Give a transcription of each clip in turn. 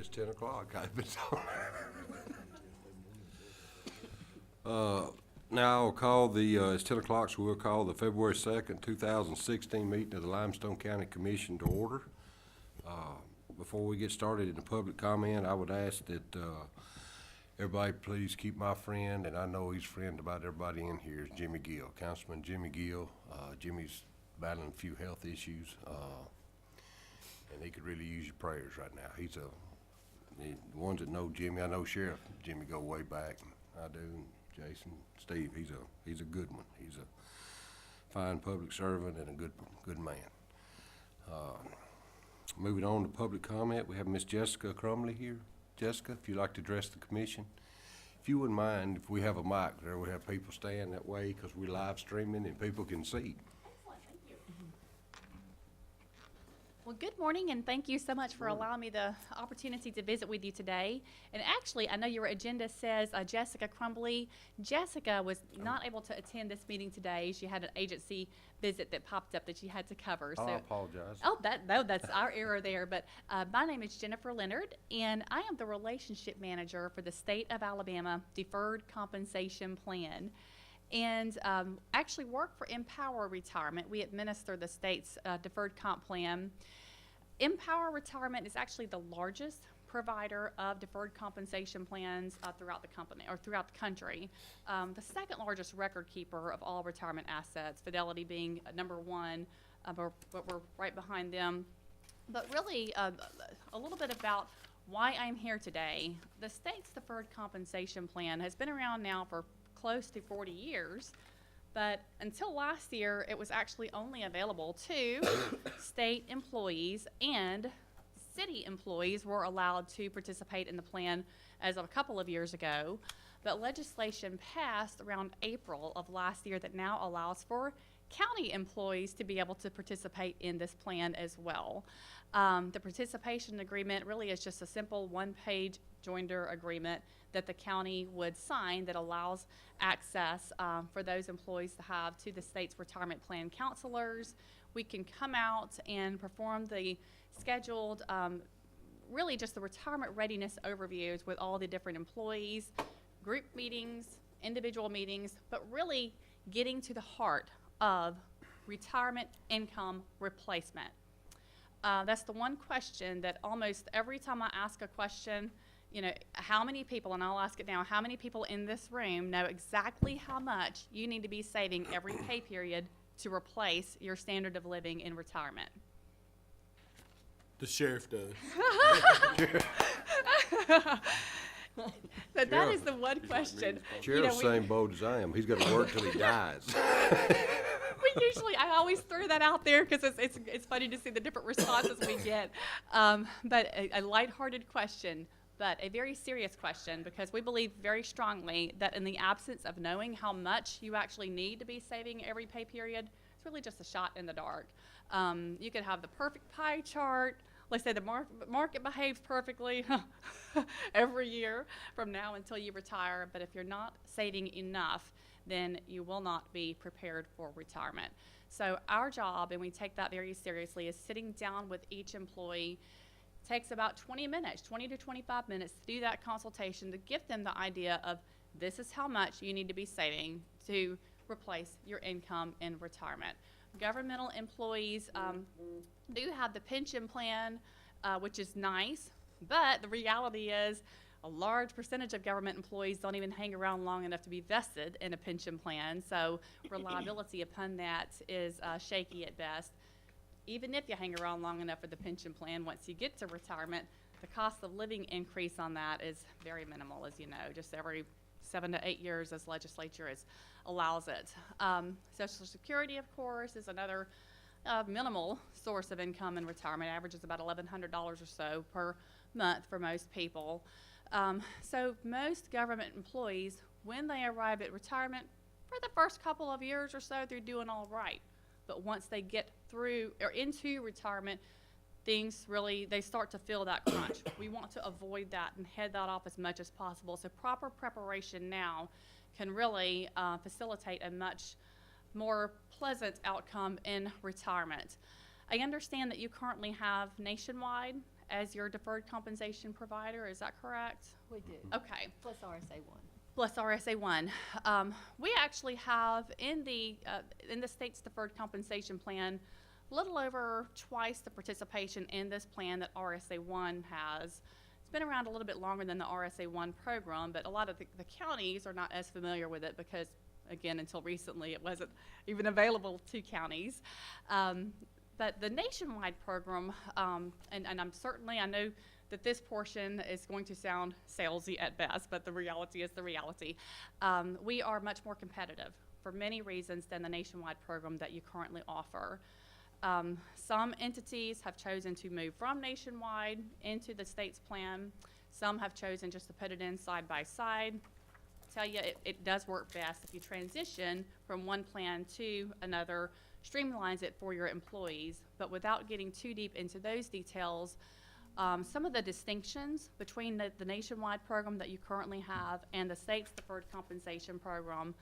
It's 10 o'clock. Now I'll call it's 10 o'clock, so we'll call the February 2nd, 2016 meeting of the Limestone County Commission to order. Before we get started in the public comment, I would ask that everybody please keep my friend, and I know he's a friend about everybody in here, is Jimmy Gill, Councilman Jimmy Gill. Jimmy's battling a few health issues, and he could really use your prayers right now. The ones that know Jimmy, I know Sheriff Jimmy go way back, I do, and Jason, Steve, he's a good one. He's a fine public servant and a good man. Moving on to public comment, we have Miss Jessica Crumley here. Jessica, if you'd like to address the commission. If you wouldn't mind, if we have a mic there, we have people stand that way because we're live streaming and people can see. Excellent, thank you. Well, good morning, and thank you so much for allowing me the opportunity to visit with you today. And actually, I know your agenda says Jessica Crumbley. Jessica was not able to attend this meeting today. She had an agency visit that popped up that she had to cover. I apologize. Oh, that's our error there. But my name is Jennifer Leonard, and I am the relationship manager for the State of Alabama Deferred Compensation Plan. And actually work for Empower Retirement. We administer the state's deferred comp plan. Empower Retirement is actually the largest provider of deferred compensation plans throughout the company or throughout the country. The second largest record keeper of all retirement assets, Fidelity being number one, but we're right behind them. But really, a little bit about why I'm here today. The state's deferred compensation plan has been around now for close to 40 years, but until last year, it was actually only available to state employees, and city employees were allowed to participate in the plan as of a couple of years ago. But legislation passed around April of last year that now allows for county employees to be able to participate in this plan as well. The participation agreement really is just a simple one-page joinder agreement that the county would sign that allows access for those employees to have to the state's retirement plan counselors. We can come out and perform the scheduled, really just the retirement readiness overviews with all the different employees, group meetings, individual meetings, but really getting to the heart of retirement income replacement. That's the one question that almost every time I ask a question, you know, how many people, and I'll ask it now, how many people in this room know exactly how much you need to be saving every pay period to replace your standard of living in retirement? The sheriff does. That is the one question. Sheriff's same boat as I am. He's got to work till he dies. I always throw that out there because it's funny to see the different responses we get. But a lighthearted question, but a very serious question, because we believe very strongly that in the absence of knowing how much you actually need to be saving every pay period, it's really just a shot in the dark. You could have the perfect pie chart. Let's say the market behaves perfectly every year from now until you retire, but if you're not saving enough, then you will not be prepared for retirement. So our job, and we take that very seriously, is sitting down with each employee. It takes about 20 minutes, 20 to 25 minutes to do that consultation to give them the idea of this is how much you need to be saving to replace your income in retirement. Governmental employees do have the pension plan, which is nice, but the reality is a large percentage of government employees don't even hang around long enough to be vested in a pension plan, so reliability upon that is shaky at best. Even if you hang around long enough for the pension plan, once you get to retirement, the cost of living increase on that is very minimal, as you know, just every 7 to 8 years as legislature allows it. Social Security, of course, is another minimal source of income in retirement. Averages about $1,100 or so per month for most people. So most government employees, when they arrive at retirement, for the first couple of years or so, they're doing all right. But once they get through or into retirement, things really, they start to feel that crunch. We want to avoid that and head that off as much as possible. So proper preparation now can really facilitate a much more pleasant outcome in retirement. I understand that you currently have nationwide as your deferred compensation provider. Is that correct? We do. Okay. Plus RSA one. Plus RSA 1. We actually have in the state's deferred compensation plan a little over twice the participation in this plan that RSA 1 has. It's been around a little bit longer than the RSA 1 program, but a lot of the counties are not as familiar with it because, again, until recently it wasn't even available to counties. But the nationwide program, and I know that this portion is going to sound salesy at best, but the reality is the reality. We are much more competitive for many reasons than the nationwide program that you currently offer. Some entities have chosen to move from nationwide into the state's plan. Some have chosen just to put it in side by side. Tell you it does work best if you transition from one plan to another, streamlines it for your employees, but without getting too deep into those details. Some of the distinctions between the nationwide program that you currently have and the state's deferred compensation program.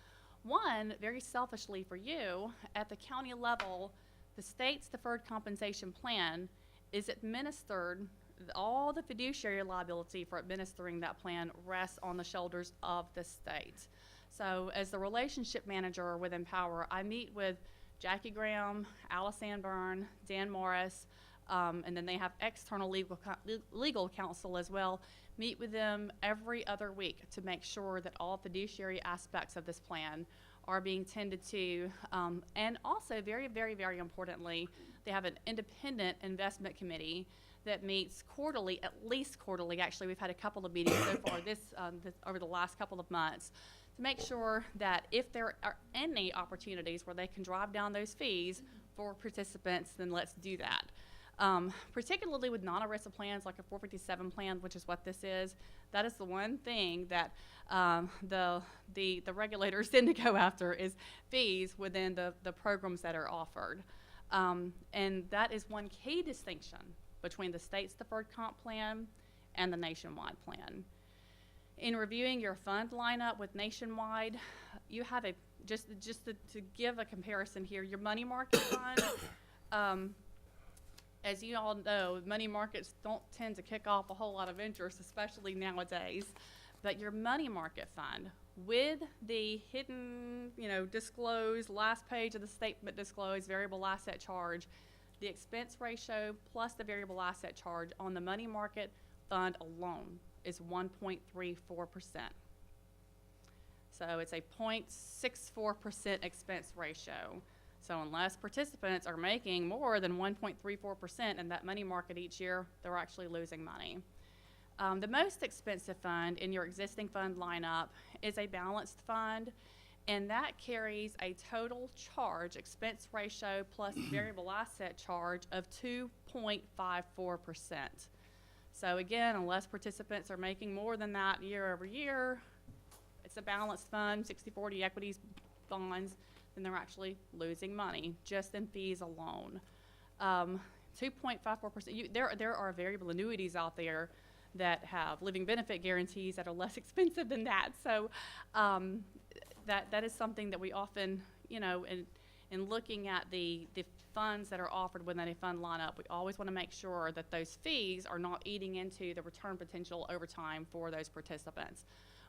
One, very selfishly for you, at the county level, the state's deferred compensation plan is administered, all the fiduciary liability for administering that plan rests on the shoulders of the state. So as the relationship manager with Empower, I meet with Jackie Graham, Alice Anburn, Dan Morris, and then they have external legal counsel as well. Meet with them every other week to make sure that all fiduciary aspects of this plan are being tended to. And also, very, very, very importantly, they have an independent investment committee that meets quarterly, at least quarterly. Actually, we've had a couple of meetings so far over the last couple of months to make sure that if there are any opportunities where they can drive down those fees for participants, then let's do that. Particularly with non-ERISA plans like a 457 plan, which is what this is, that is the one thing that the regulators tend to go after is fees within the programs that are offered. And that is one key distinction between the state's deferred comp plan and the nationwide plan. In reviewing your fund lineup with nationwide, you have just to give a comparison here, your money market fund, as you all know, money markets don't tend to kick off a whole lot of interest, especially nowadays. But your money market fund, with the hidden, disclosed, last page of the statement disclosed variable asset charge, the expense ratio plus the variable asset charge on the money market fund alone is 1.34%. So it's a 0.64% expense ratio. So unless participants are making more than 1.34% in that money market each year, they're actually losing money. The most expensive fund in your existing fund lineup is a balanced fund, and that carries a total charge, expense ratio plus variable asset charge of 2.54%. So again, unless participants are making more than that year over year, it's a balanced fund, 60-40 equities, bonds, then they're actually losing money just in fees alone. 2.54%. There are variable annuities out there that have living benefit guarantees that are less expensive than that. So that is something that we often, in looking at the funds that are offered within a fund lineup, we always want to make sure that those fees are not eating into the return potential over time for those participants.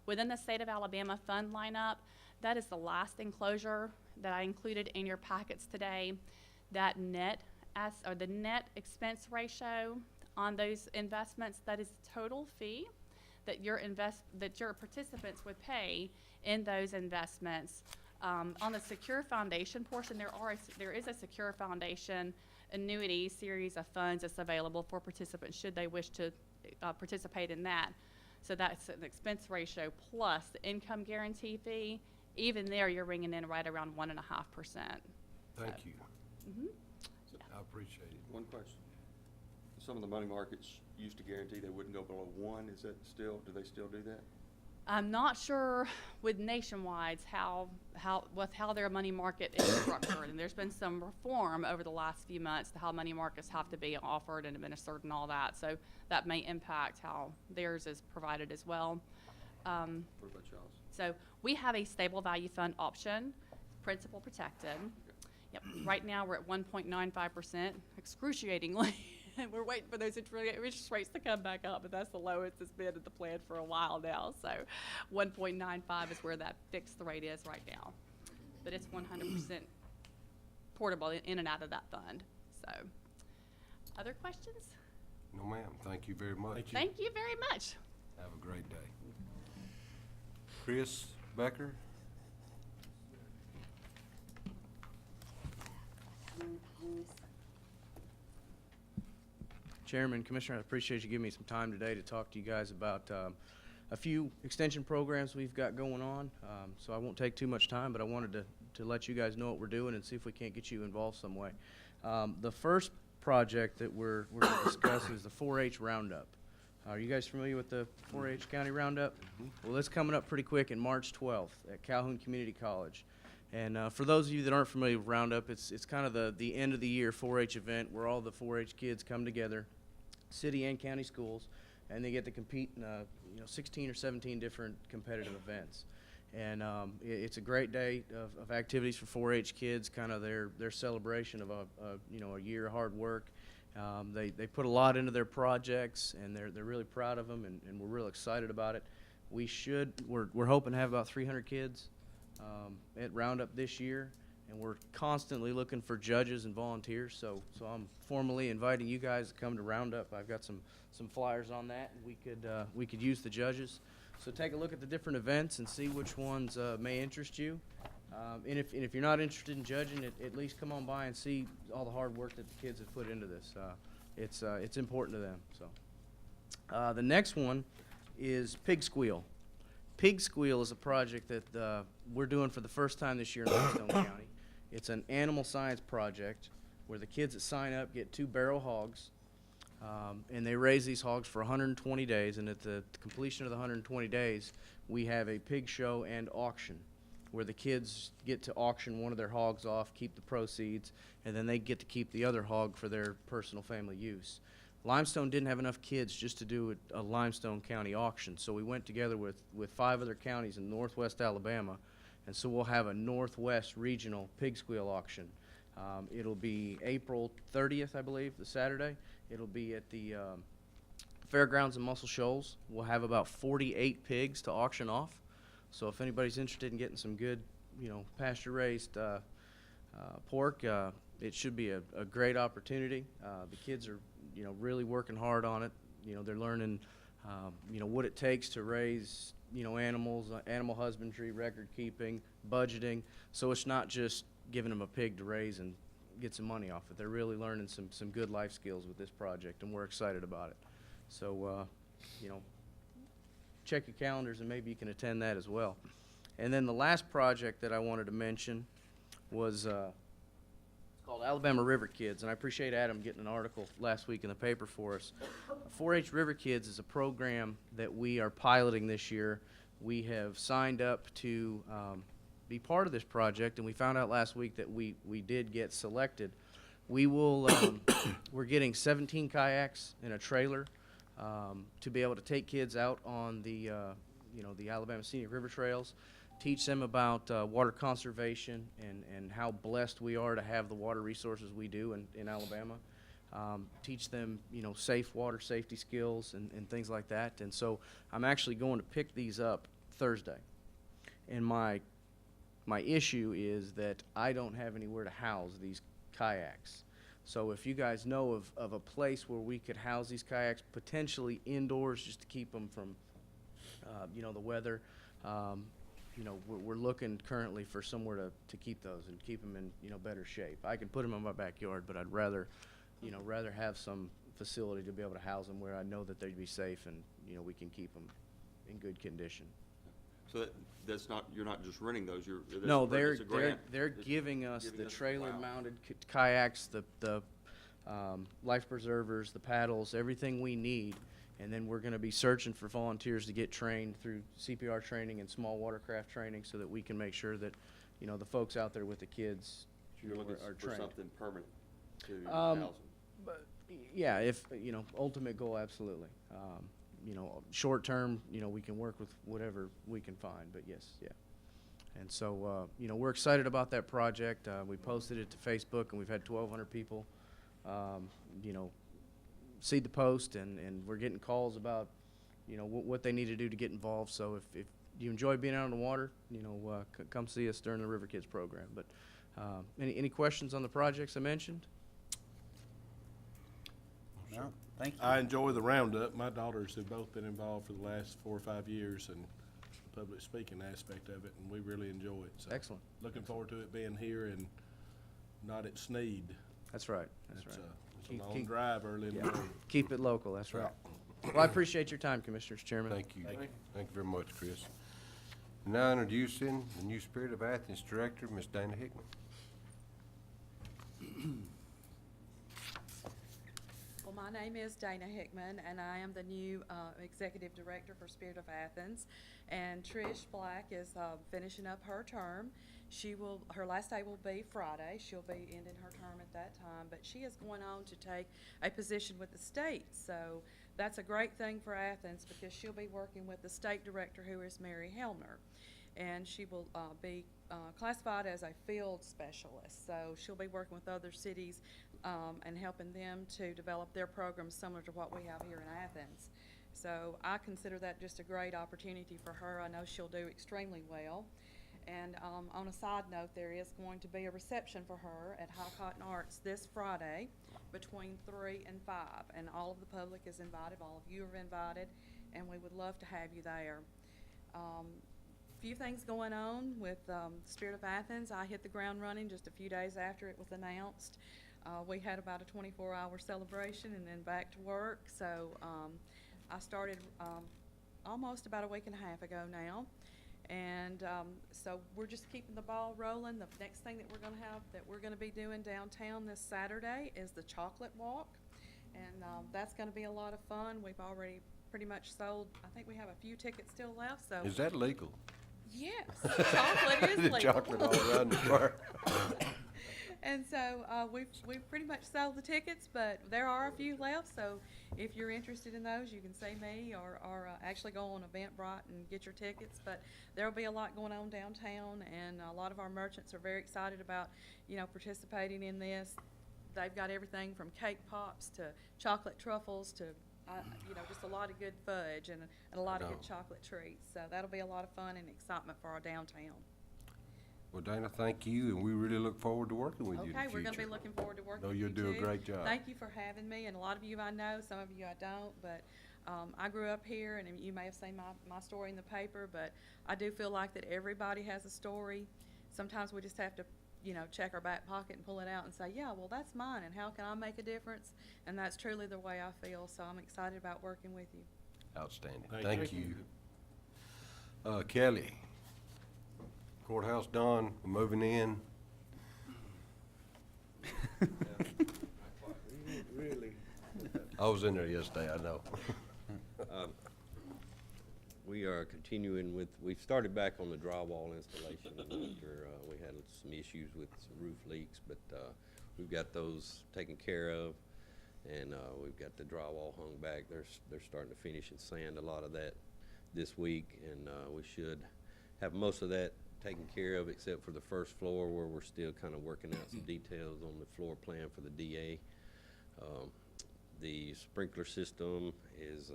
Within the state of Alabama fund lineup, that is the last enclosure that I included in your packets today. That the net expense ratio on those investments, that is the total fee that your participants would pay in those investments. On the secure foundation portion, there is a secure foundation annuity series of funds that's available for participants should they wish to participate in that. So that's an expense ratio plus the income guarantee fee. Even there, you're ringing in right around 1.5%. Thank you. Mm-hmm. I appreciate it. One question. Some of the money markets used to guarantee they wouldn't go below 1. Is that do they still do that? I'm not sure with Nationwide's how their money market is structured, and there's been some reform over the last few months to how money markets have to be offered and administered and all that. So that may impact how theirs is provided as well. What about y'all's? So we have a stable value fund option, principal protected. Yep. Right now we're at 1.95%, excruciatingly we're waiting for those interest rates to come back up, but that's the lowest it's been at the plan for a while now. So 1.95 is where that fixed rate is right now. But it's 100% portable in and out of that fund. So, other questions? No, ma'am. Thank you very much. Thank you very much. Have a great day. Chris Becker? Chairman, Commissioner, I appreciate you giving me some time today to talk to you guys about a few extension programs we've got going on. So I won't take too much time, but I wanted to let you guys know what we're doing and see if we can't get you involved some way. The first project that we're going to discuss is the 4-H Roundup. Are you guys familiar with the 4-H County Roundup? Well, it's coming up pretty quick in March 12th at Calhoun Community College. And for those of you that aren't familiar with Roundup, it's kind of the end of the year 4-H event where all the 4-H kids come together, city and county schools, and they get to compete in 16 or 17 different competitive events. And it's a great day of activities for 4-H kids, kind of their celebration of a year of hard work. They put a lot into their projects, and they're really proud of them, and we're real excited about it. We're hoping to have about 300 kids at Roundup this year, and we're constantly looking for judges and volunteers. So I'm formally inviting you guys to come to Roundup. I've got some flyers on that, and we could use the judges. So take a look at the different events and see which ones may interest you. And if you're not interested in judging, at least come on by and see all the hard work that the kids have put into this. It's important to them. So the next one is Pig Squeal. Pig Squeal is a project that we're doing for the first time this year in Limestone County. It's an animal science project where the kids that sign up get 2 barrel hogs, and they raise these hogs for 120 days, and at the completion of the 120 days, we have a pig show and auction where the kids get to auction one of their hogs off, keep the proceeds, and then they get to keep the other hog for their personal family use. Limestone didn't have enough kids just to do a Limestone County auction, so we went together with 5 other counties in northwest Alabama, and so we'll have a Northwest Regional Pig Squeal auction. It'll be April 30th, I believe, the Saturday. It'll be at the Fairgrounds in Muscle Shoals. We'll have about 48 pigs to auction off, so if anybody's interested in getting some good, pasture-raised pork, it should be a great opportunity. The kids are really working hard on it. They're learning, what it takes to raise, animals, animal husbandry, record keeping, budgeting. So it's not just giving them a pig to raise and get some money off it. They're really learning some good life skills with this project, and we're excited about it. So, check your calendars and maybe you can attend that as well. And then the last project that I wanted to mention was called Alabama River Kids, and I appreciate Adam getting an article last week in the paper for us. 4-H River Kids is a program that we are piloting this year. We have signed up to be part of this project, and we found out last week that we did get selected. We will, we're getting 17 kayaks and a trailer to be able to take kids out on the Alabama Scenic River Trails, teach them about water conservation and how blessed we are to have the water resources we do in Alabama. Teach them, safe water safety skills and things like that. And so I'm actually going to pick these up Thursday. And my issue is that I don't have anywhere to house these kayaks. So if you guys know of a place where we could house these kayaks, potentially indoors, just to keep them from, the weather, we're looking currently for somewhere to keep those and keep them in, better shape. I could put them in my backyard, but I'd rather have some facility to be able to house them where I know that they'd be safe and, we can keep them in good condition. So that's not, you're not just renting those, No, it's a grant. they're It's giving us the wow. trailer-mounted kayaks, the life preservers, the paddles, everything we need, and then we're going to be searching for volunteers to get trained through CPR training and small watercraft training, so that we can make sure that, the folks out there with the kids You're looking are for trained. something permanent to house them. Yeah, if ultimate goal, absolutely. Short term, we can work with whatever we can find, but yes, yeah. And so, we're excited about that project. We posted it to Facebook, and we've had 1,200 people, see the post, and we're getting calls about, you know, what they need to do to get involved. So if you enjoy being out on the water, you know, come see us during the River Kids program. But any questions on the projects I mentioned? No, thank you. I enjoy the roundup. My daughters have both been involved for the last 4 or 5 years in the public speaking aspect of it, and we really enjoy it. So Excellent. looking forward to it being here and not at Sneed. That's right. That's It's right. it's Keep- a long keep- drive early in the morning. Keep it local. That's right. Well, I appreciate your time, Commissioners, Chairman. Thank you. Thank you very much, Chris. Now introducing the new Spirit of Athens Director, Ms. Dana Hickman. Well, my name is Dana Hickman, and I am the new Executive Director for Spirit of Athens. And Trish Black is finishing up her term. Her last day will be Friday. She'll be ending her term at that time, but she is going on to take a position with the state. So that's a great thing for Athens because she'll be working with the state director, who is Mary Helmer. And she will be classified as a field specialist. So she'll be working with other cities and helping them to develop their programs similar to what we have here in Athens. So I consider that just a great opportunity for her. I know she'll do extremely well. And on a side note, there is going to be a reception for her at High Cotton Arts this Friday between 3 and 5. And all of the public is invited, all of you are invited, and we would love to have you there. Few things going on with Spirit of Athens. I hit the ground running just a few days after it was announced. We had about a 24-hour celebration and then back to work. So I started almost about a week and a half ago now. And so we're just keeping the ball rolling. The next thing that we're going to be doing downtown this Saturday is the chocolate walk. And that's going to be a lot of fun. We've already pretty much sold, I think we have a few tickets still left. So Is that legal? yes, chocolate is The legal. chocolate all around the park. And so we've pretty much sold the tickets, but there are a few left. So if you're interested in those, you can see me or actually go on Eventbrite and get your tickets. But there will be a lot going on downtown, and a lot of our merchants are very excited about, you know, participating in this. They've got everything from cake pops to chocolate truffles to you know, just a lot of good fudge and a lot of good chocolate treats. So that'll be a lot of fun and excitement for our downtown. Well, Dana, thank you, and we really look forward to working with you in the Okay, future. we're gonna be looking forward to working No, with you you'll do a too. great job. Thank you for having me, and a lot of you I know, some of you I don't, but I grew up here, and you may have seen my story in the paper, but I do feel like that everybody has a story. Sometimes we just have to, you know, check our back pocket and pull it out and say, yeah, well, that's mine, and how can I make a difference? And that's truly the way I feel, so I'm excited about working with you. Outstanding. Thank Thank you. you. Kelly, courthouse done, we're moving in. Really? I was in there yesterday, I know. We are continuing with, we've started back on the drywall installation after we had some issues with some roof leaks, but we've got those taken care of, and we've got the drywall hung back. They're starting to finish and sand a lot of that this week, and we should have most of that taken care of except for the first floor, where we're still kind of working out some details on the floor plan for the DA. The sprinkler system is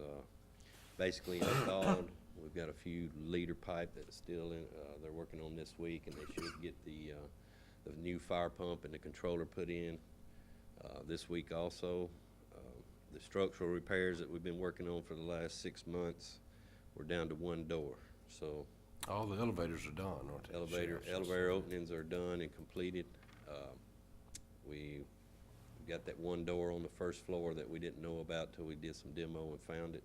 basically installed. We've got a few leader pipe that's still in, they're working on this week, and they should get the new fire pump and the controller put in this week also. The structural repairs that we've been working on for the last 6 months, we're down to one door. So All the elevators are done, aren't they? elevator openings are done and completed. We got that one door on the first floor that we didn't know about till we did some demo and found it.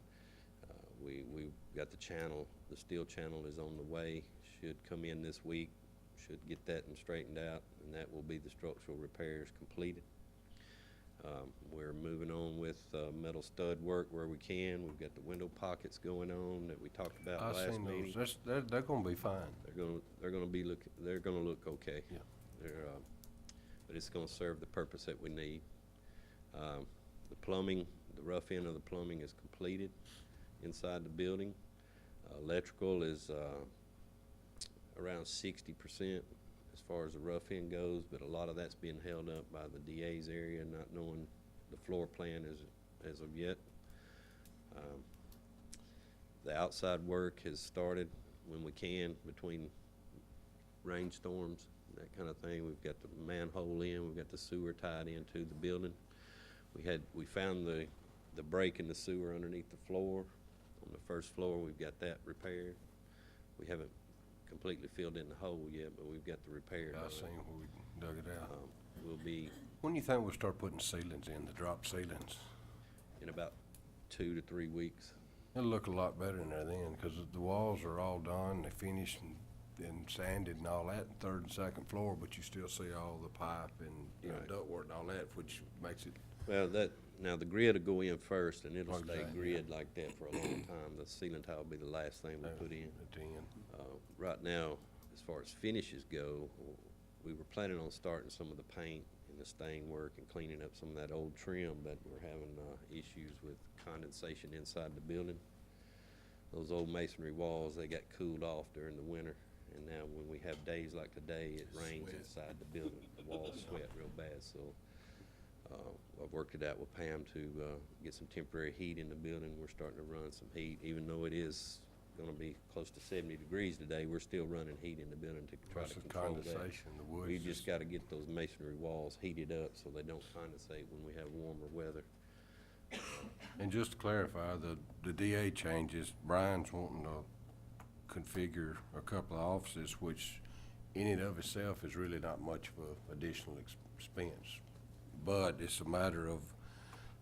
We got the channel, the steel channel is on the way, should come in this week, should get that and straightened out, and that will be the structural repairs completed. We're moving on with metal stud work where we can. We've got the window pockets going on that we talked about I've last seen meeting. those, they're gonna be fine. They're gonna look okay. Yeah. But it's gonna serve the purpose that we need. The plumbing, the rough end of the plumbing is completed inside the building. Electrical is around 60% as far as the rough end goes, but a lot of that's being held up by the DA's area, not knowing the floor plan as of yet. The outside work has started when we can between rainstorms, that kind of thing. We've got the manhole in, we've got the sewer tied into the building. We found the break in the sewer underneath the floor. On the first floor, we've got that repaired. We haven't completely filled in the hole yet, but we've got the repair done. I seen where we dug it out. We'll be When do you think we'll start putting ceilings in, the drop ceilings? in about 2 to 3 weeks. It'll look a lot better in there then, because the walls are all done, they finished and sanded and all that, third and second floor, but you still see all the pipe and, you know, Right. ductwork and all that, which makes it, Well, now the grid will go in first, and it'll stay Exactly. grid like that for a long time. The ceiling tile will be the last thing we put in. at the end. Right now, as far as finishes go, we were planning on starting some of the paint and the stain work and cleaning up some of that old trim, but we're having issues with condensation inside the building. Those old masonry walls, they got cooled off during the winter, and now when we have days like today, it rains inside the building. The walls sweat real bad, so I've worked it out with Pam to get some temporary heat in the building. We're starting to run some heat, even though it is gonna be close to 70 degrees today, we're still running heat in the building to try Plus to the control that. condensation, the wood. We just gotta get those masonry walls heated up so they don't condensate when we have warmer weather. And just to clarify, the DA changes, Brian's wanting to configure a couple of offices, which in and of itself is really not much of a additional expense. But it's a matter of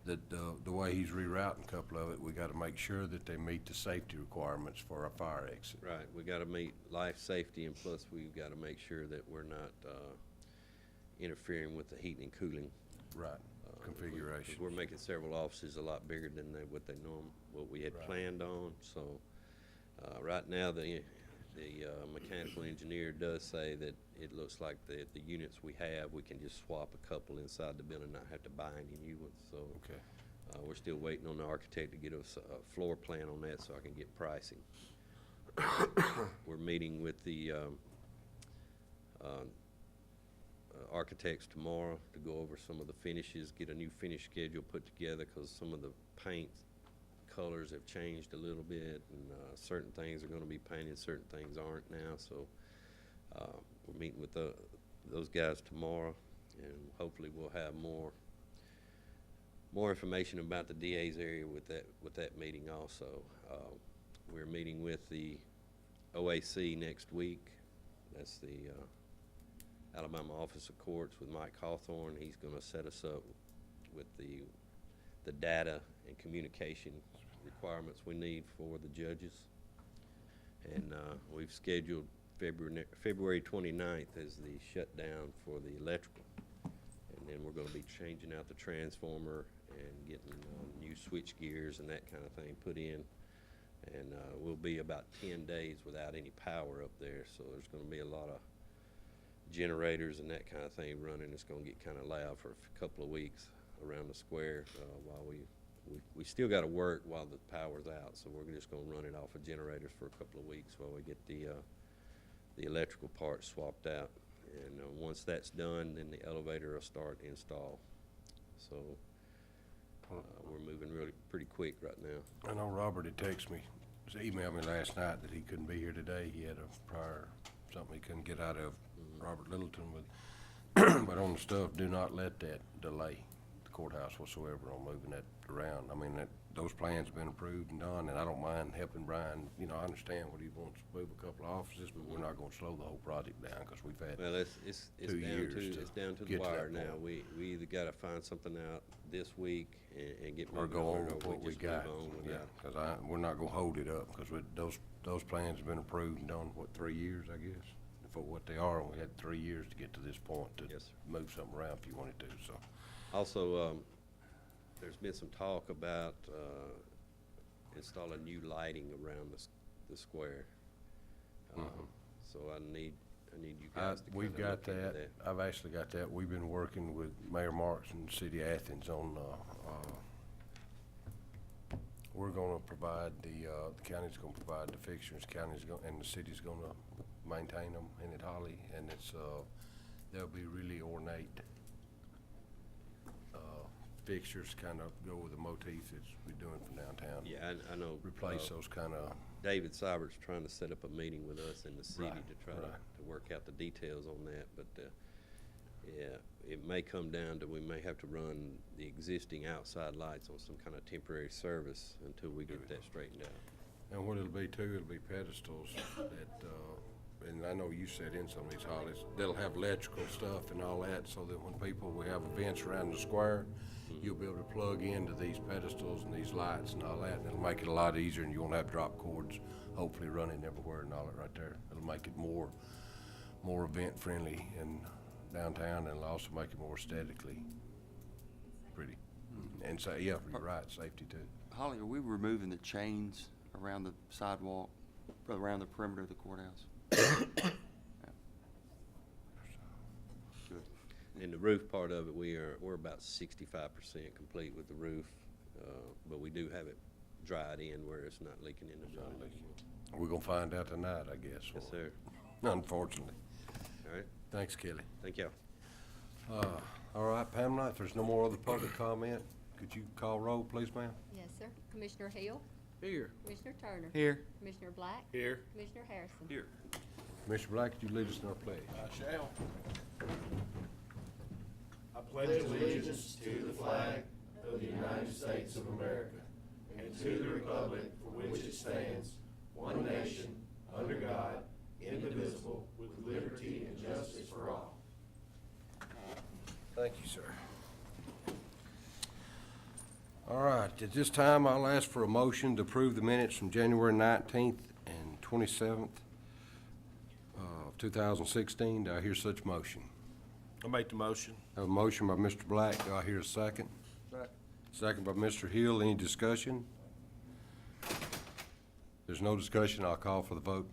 the way he's rerouting a couple of it, we gotta make sure that they meet the safety requirements for a fire exit. Right, we gotta meet life safety, and plus we've gotta make sure that we're not interfering with the heating and cooling. Right, configuration. We're making several offices a lot bigger than what we had Right. planned on, so, right now, the mechanical engineer does say that it looks like the units we have, we can just swap a couple inside the building, not have to buy any new ones, so. Okay. We're still waiting on the architect to get us a floor plan on that so I can get pricing. We're meeting with the architects tomorrow to go over some of the finishes, get a new finish schedule put together, because some of the paint colors have changed a little bit, and certain things are gonna be painted, certain things aren't now, so we're meeting with those guys tomorrow, and hopefully we'll have more information about the DA's area with that meeting also. We're meeting with the OAC next week. That's the Alabama Office of Courts with Mike Hawthorne. He's gonna set us up with the data and communication requirements we need for the judges. And we've scheduled February 29th as the shutdown for the electrical. And then we're gonna be changing out the transformer and getting new switch gears and that kind of thing put in. And we'll be about 10 days without any power up there, so there's gonna be a lot of generators and that kind of thing running. It's gonna get kinda loud for a couple of weeks around the square while we still gotta work while the power's out, so we're just gonna run it off of generators for a couple of weeks while we get the electrical part swapped out. And once that's done, then the elevator will start install. So we're moving really pretty quick right now. I know Robert had texted me, emailed me last night that he couldn't be here today. He had a prior, something he couldn't get out of, Robert Littleton with, but on the stuff, do not let that delay the courthouse whatsoever on moving that around. I mean, those plans have been approved and done, and I don't mind helping Brian. You know, I understand what he wants to move a couple of offices, but we're not gonna slow the whole project down, because we've had, Well, it's 2 years it's to down to the get to wire that now. point. We either gotta find something out this week and get or moving go on, on or with what we just got. move on Yeah, without. because we're not gonna hold it up, because those plans have been approved and done, what, 3 years, I guess? For what they are, we had 3 years to get to this point to Yes, sir. move something around if you wanted to, so. Also, there's been some talk about installing new lighting around the square. So I need you guys to We've kinda got look into that. I've actually got that. We've been working with Mayor Marks and the City of Athens on, we're gonna provide the county's gonna provide the fixtures, and the city's gonna maintain them in Holly, and they'll be really ornate, fixtures kind of go with the motif that we're doing for downtown. Yeah, I know. Replace those kind of, David Seibert's trying to set up a meeting with us in the city Right, to try right. to work out the details on that, but, yeah, it may come down to we may have to run the existing outside lights on some kind of temporary service until we get that straightened out. and what it'll be too, it'll be pedestals that, and I know you said in some of these holidays, they'll have electrical stuff and all that, so that when we have events around the square, you'll be able to plug into these pedestals and these lights and all that, and it'll make it a lot easier, and you won't have drop cords, hopefully running everywhere and all that right there. It'll make it more event friendly in downtown, and it'll also make it more aesthetically pretty. And so, yeah, you're right, safety too. Holly, are we removing the chains around the sidewalk, around the perimeter of the courthouse? Yeah. Good. And the roof part of it, we're about 65% complete with the roof, but we do have it dried in where it's not leaking in the building. We're gonna find out tonight, I guess. Yes, sir. Unfortunately. All right, Thanks, Kelly. thank y'all. All right, Pamela, if there's no more other public comment, could you call roll, please, ma'am? Yes, sir. Commissioner Hill, Here. Commissioner Turner. Here. Commissioner Black, Here. Commissioner Harrison. Here. Commissioner Black, could you lead us in our pledge? I shall. I pledge allegiance to the flag of the United States of America and to the republic for which it stands, one nation, under God, indivisible, with liberty and justice for all. Thank you, sir. All right, at this time, I'll ask for a motion to approve the minutes from January 19th and 27th of 2016. Do I hear such motion? I'll make the motion. I have a motion by Mr. Black. Do I hear a second? Second by Mr. Hill. Any discussion? There's no discussion. I'll call for the vote.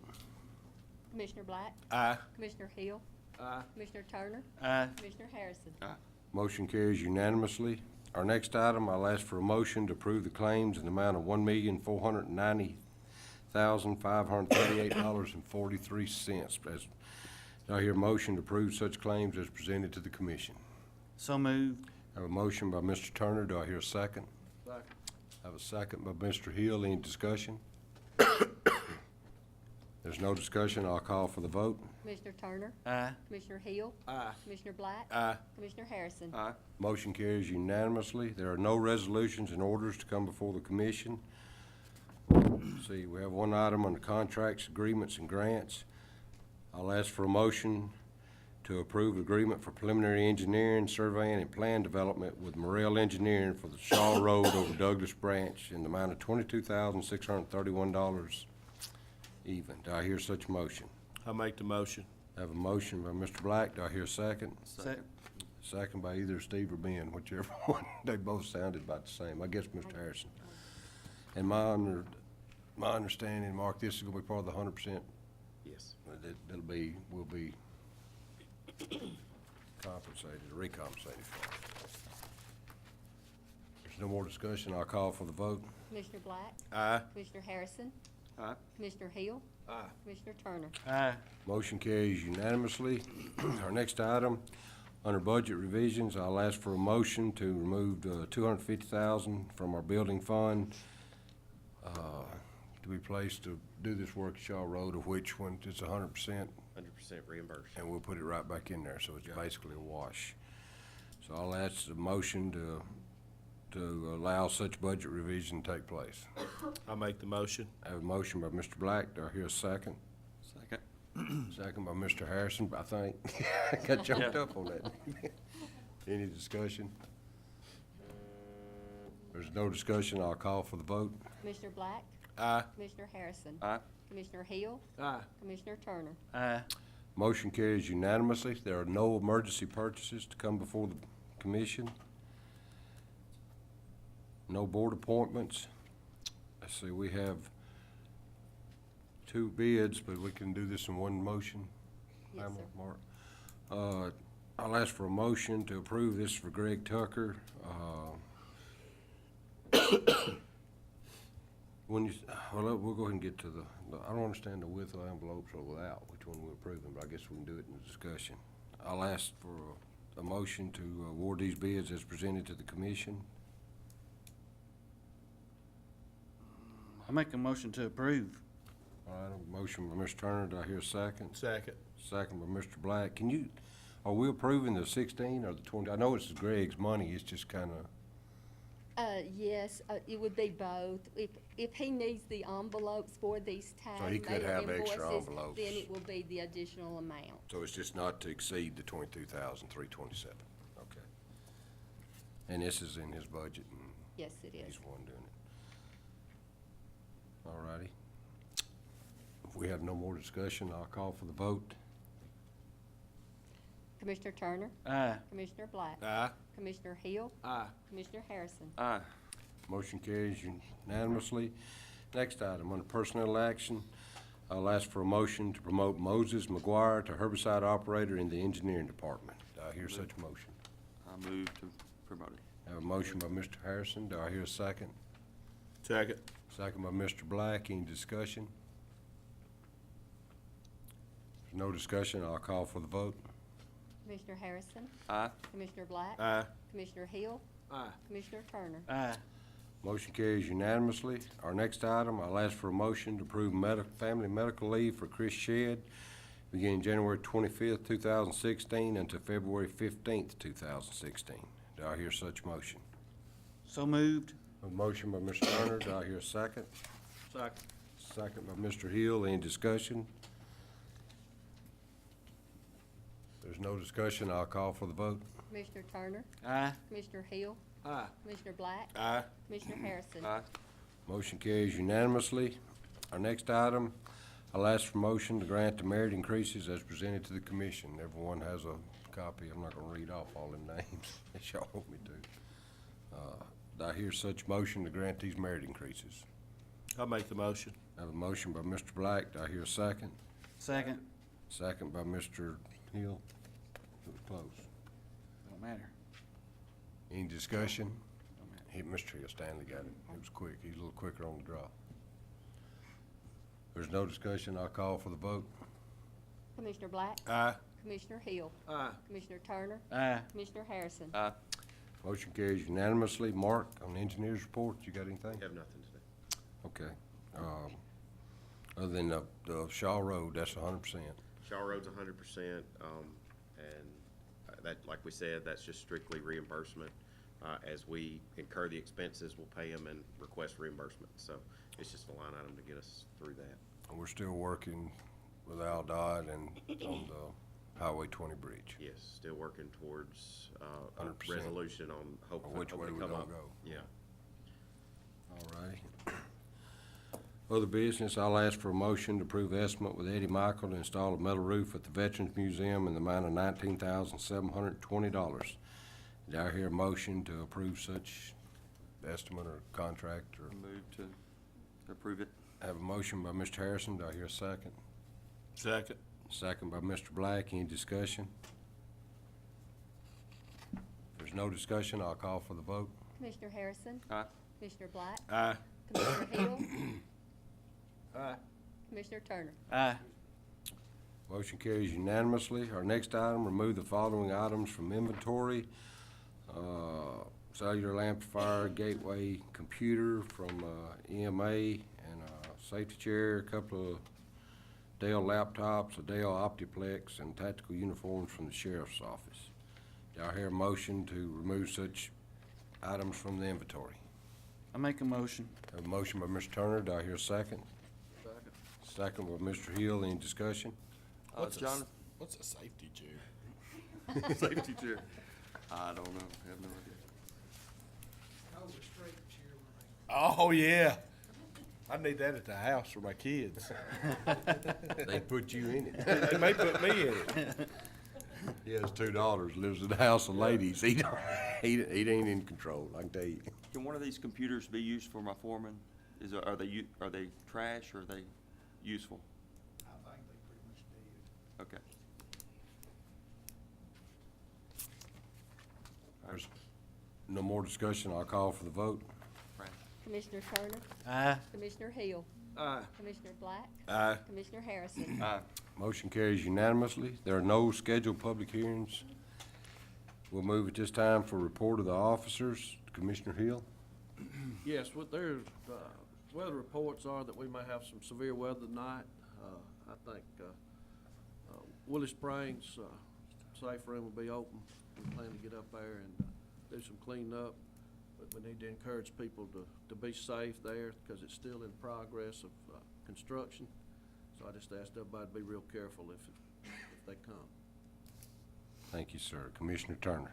Commissioner Black, Aye. Commissioner Hill, Aye. Commissioner Turner, Aye. Commissioner Harrison. Motion carries unanimously. Our next item, I'll ask for a motion to approve the claims in the amount of $1,490,538.43. Do I hear a motion to approve such claims as presented to the commission? So moved. I have a motion by Mr. Turner. Do I hear a second? Second. I have a second by Mr. Hill. Any discussion? There's no discussion. I'll call for the vote. Commissioner Turner, Aye. Commissioner Hill, Aye. Commissioner Black, Aye. Commissioner Harrison. Aye. Motion carries unanimously. There are no resolutions and orders to come before the commission. Let's see, we have one item on the contracts, agreements, and grants. I'll ask for a motion to approve agreement for preliminary engineering, surveying, and plan development with Morrell Engineering for the Shaw Road over Douglas Branch in the amount of $22,631 even. Do I hear such a motion? I'll make the motion. I have a motion by Mr. Black. Do I hear a second? Second. Second by either Steve or Ben, whichever one. They both sounded about the same. I guess Mr. Harrison. And my understanding, Mark, this is gonna be part of the 100%. Yes. Will be compensated, or recompensated for. There's no more discussion. I'll call for the vote. Commissioner Black, Aye. Commissioner Harrison, Aye. Commissioner Hill, Aye. Commissioner Turner. Aye. Motion carries unanimously. Our next item, under budget revisions, I'll ask for a motion to remove $250,000 from our building fund to be placed to do this work at Shaw Road, of which when it's 100%, 100% reimbursed. and we'll put it right back in there, so it's basically a wash. So I'll ask the motion to allow such budget revision to take place. I'll make the motion. I have a motion by Mr. Black. Do I hear a second? Second. Second by Mr. Harrison, I think. I got choked up on that. Any discussion? There's no discussion. I'll call for the vote. Commissioner Black, Aye. Commissioner Harrison, Aye. Commissioner Hill, Aye. Commissioner Turner. Aye. Motion carries unanimously. There are no emergency purchases to come before the commission. No board appointments. Let's see, we have 2 bids, but we can do this in one motion. Yes, Pamela, sir. Mark. I'll ask for a motion to approve this for Greg Tucker. Well, we'll go ahead and get to I don't understand the width of envelopes or without, which one we're approving, but I guess we can do it in the discussion. I'll ask for a motion to award these bids as presented to the commission? I make a motion to approve. All right, a motion by Mr. Turner, do I hear a second? Second. Second by Mr. Black. Are we approving the 16 or the 20? I know it's Greg's money, it's just kinda, Yes, it would be both. If he needs the envelopes for these So he could time-mailer have extra invoices, envelopes. then it will be the additional amount. so it's just not to exceed the 22,327, okay. And this is in his budget, and Yes, it is. he's the one doing it. All righty. If we have no more discussion, I'll call for the vote. Commissioner Turner, Aye. Commissioner Black, Aye. Commissioner Hill, Aye. Commissioner Harrison. Aye. Motion carries unanimously. Next item, under personnel action, I'll ask for a motion to promote Moses McGuire to herbicide operator in the engineering department. Do I hear such a motion? I move to promote it. I have a motion by Mr. Harrison. Do I hear a second? Second. Second by Mr. Black. Any discussion? If there's no discussion, I'll call for the vote. Commissioner Harrison, Aye. Commissioner Black, Aye. Commissioner Hill, Aye. Commissioner Turner. Aye. Motion carries unanimously. Our next item, I'll ask for a motion to approve family medical leave for Chris Shedd beginning January 25th, 2016 until February 15th, 2016. Do I hear such motion? So moved. A motion by Mr. Turner. Do I hear a second? Second. Second by Mr. Hill. Any discussion? If there's no discussion, I'll call for the vote. Commissioner Turner, Aye. Commissioner Hill, Aye. Commissioner Black, Aye. Commissioner Harrison. Aye. Motion carries unanimously. Our next item, I'll ask for motion to grant the merit increases as presented to the commission. Everyone has a copy. I'm not gonna read off all them names, if y'all want me to. Do I hear such motion to grant these merit increases? I'll make the motion. I have a motion by Mr. Black. Do I hear a second? Second. Second by Mr. Hill. It was close. Don't matter. Any discussion? Don't matter. Mr. Hill, Stanley got it. It was quick. He's a little quicker on the draw. If there's no discussion, I'll call for the vote. Commissioner Black, Aye. Commissioner Hill, Aye. Commissioner Turner, Aye. Commissioner Harrison. Aye. Motion carries unanimously. Mark, on the engineer's report, you got anything? Have nothing today. Okay. Other than the Shaw Road, that's 100%. Shaw Road's 100%, and that, like we said, that's just strictly reimbursement. As we incur the expenses, we'll pay them and request reimbursement. So it's just a line item to get us through that. And we're still working with Aldott and on the Highway 20 bridge. Yes, still working towards a 100%. resolution on hopefully Which way to we come gonna up. go. Yeah. All right. Other business, I'll ask for a motion to approve estimate with Eddie Michael to install a metal roof at the Veterans Museum in the amount of $19,720. Did I hear a motion to approve such estimate or contract? Or I move to approve it. I have a motion by Mr. Harrison. Do I hear a second? Second. Second by Mr. Black. Any discussion? If there's no discussion, I'll call for the vote. Commissioner Harrison, Aye. Commissioner Black, Aye. Commissioner Hill, Aye. Commissioner Turner. Aye. Motion carries unanimously. Our next item, remove the following items from inventory. Cellular amplifier, gateway computer from EMA, and a safety chair, a couple of Dell laptops, a Dell Optiplex, and tactical uniforms from the sheriff's office. Do I hear a motion to remove such items from the inventory? I make a motion. I have a motion by Mr. Turner. Do I hear a second? Second. Second by Mr. Hill. Any discussion? Jonathan? What's a safety chair? Safety chair. I don't know. I have no idea. Oh, yeah. I need that at the house for my kids. They put you in it. They may put me in it. He has two daughters, lives in the house of ladies. He ain't in control, I can tell you. Can one of these computers be used for my foreman? Are they trash or are they useful? I think they pretty much did. Okay. There's no more discussion. I'll call for the vote. Commissioner Turner, Aye. Commissioner Hill, Aye. Commissioner Black, Aye. Commissioner Harrison. Aye. Motion carries unanimously. There are no scheduled public hearings We'll move at this time for report of the officers. Commissioner Hill? Yes, what there's, weather reports are that we may have some severe weather tonight. I think, Willie Springs, safe room will be open. We plan to get up there and do some cleanup, but we need to encourage people to be safe there because it's still in progress of, construction. So I just asked everybody to be real careful if they come. Thank you, sir. Commissioner Turner?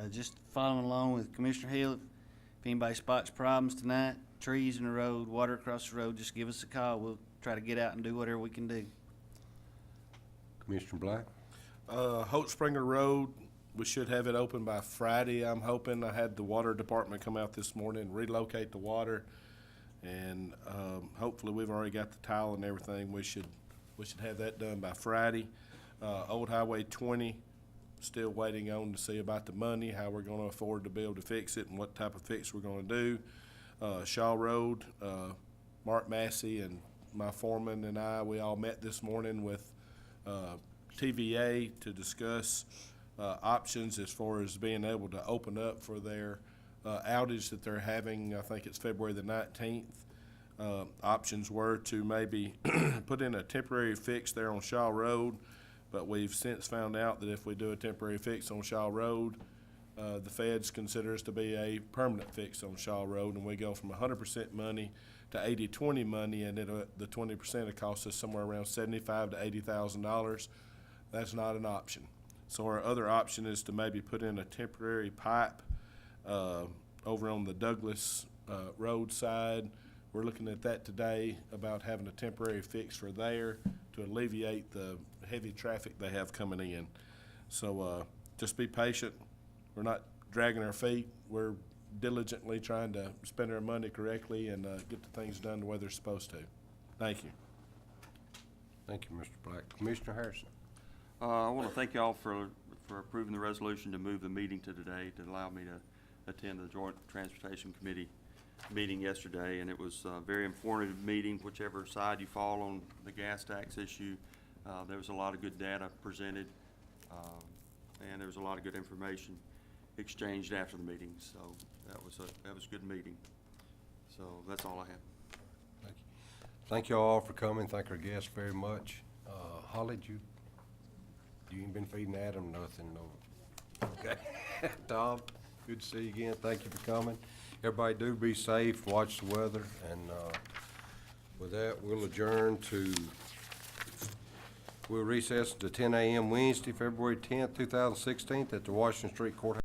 Just following along with Commissioner Hill, if anybody spots problems tonight, trees in the road, water across the road, just give us a call. We'll try to get out and do whatever we can do. Commissioner Black? Holt Springer Road, we should have it open by Friday, I'm hoping. I had the water department come out this morning, relocate the water, and hopefully we've already got the tile and everything. We should have that done by Friday. Old Highway 20, still waiting on to see about the money, how we're gonna afford to be able to fix it and what type of fix we're gonna do. Shaw Road, Mark Massey and my foreman and I, we all met this morning with TVA to discuss options as far as being able to open up for their outage that they're having. I think it's February the 19th. Options were to maybe put in a temporary fix there on Shaw Road, but we've since found out that if we do a temporary fix on Shaw Road, the feds consider us to be a permanent fix on Shaw Road, and we go from 100% money to 80-20 money, and the 20% will cost us somewhere around $75,000 to $80,000. That's not an option. So our other option is to maybe put in a temporary pipe over on the Douglas Road side. We're looking at that today, about having a temporary fix for there to alleviate the heavy traffic they have coming in. So just be patient. We're not dragging our feet. We're diligently trying to spend our money correctly and get the things done the way they're supposed to. Thank you. Thank you, Mr. Black. Commissioner Harrison? I want to thank y'all for approving the resolution to move the meeting to today to allow me to attend the Joint Transportation Committee meeting yesterday, and it was a very informative meeting, whichever side you fall on the gas tax issue. There was a lot of good data presented, and there was a lot of good information exchanged after the meeting, so that was a good meeting. So that's all I have. Thank you. Thank you all for coming. Thank our guests very much. Holly, you ain't been feeding Adam nothing, no? Okay. Tom, good to see you again. Thank you for coming. Everybody do be safe, watch the weather, and with that, we'll adjourn we'll recess to 10 a.m. Wednesday, February 10th, 2016 at the Washington Street Courthouse.